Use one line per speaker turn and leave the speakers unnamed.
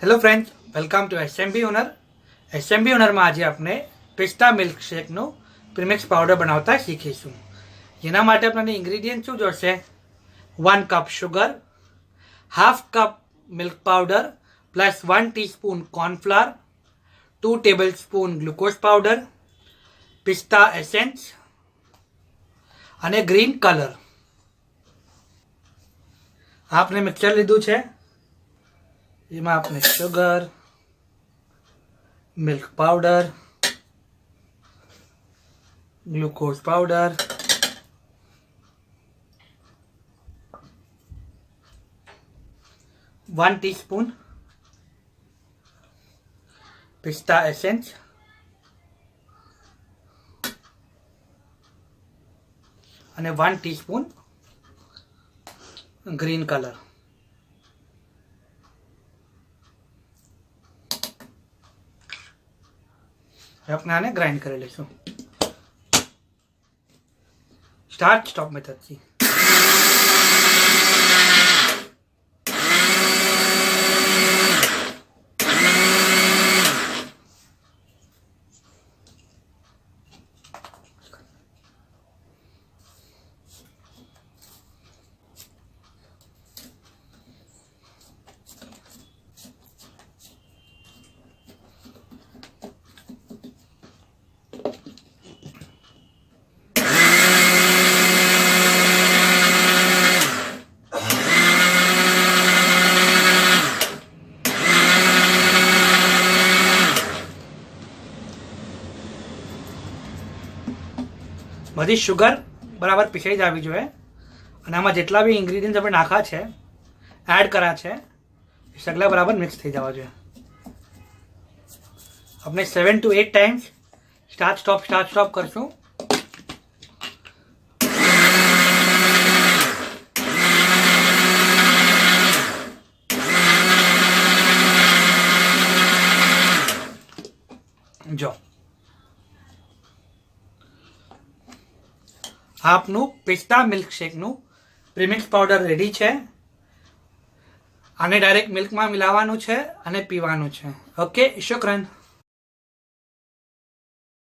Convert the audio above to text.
Hello friends, welcome to SMB owner. એસએમબી ઓનરમાં આજે આપણે પિસ્તા મિલ્કશેકનું પ્રીમિક્સ પાવડર બનાવતા શીખીશું. જેના માટે આપણને ઇન્ગ્રીડિયન્ટ શું જોશે? 1 cup sugar, half cup milk powder plus 1 teaspoon cornflour, 2 tablespoon glucose powder, પિસ્તા એસેન્સ અને ગ્રીન કલર. આપણે મિક્સર લીધું છે. એમાં આપણે sugar, milk powder, glucose powder, one teaspoon પિસ્તા એસેન્સ અને 1 ટીસ્પૂન ગ્રીન કલર. આપણે આને ગ્રાઇન્ડ કરી લઈશું સ્ટાર્ટ સ્ટોપ મેથડથી. બધી શુગર બરાબર પીસાઈ જવી જોઈએ અને આમાં જેટલા બી ઇન્ગ્રીડિયન્ટ આપણે નાખ્યા છે, એડ કર્યા છે, એ સગલા બરાબર મિક્સ થઈ જવા જોઈએ. આપણે 7 to 8 ટાઈમ્સ સ્ટાર્ટ સ્ટોપ કરશું. જો આપનું પિસ્તા મિલ્કશેકનું પ્રીમિક્સ પાવડર રેડી છે. આને ડાયરેક્ટ મિલ્કમાં મિલાવવાનું છે અને પીવાનું છે. ઓકે, શુક્રન.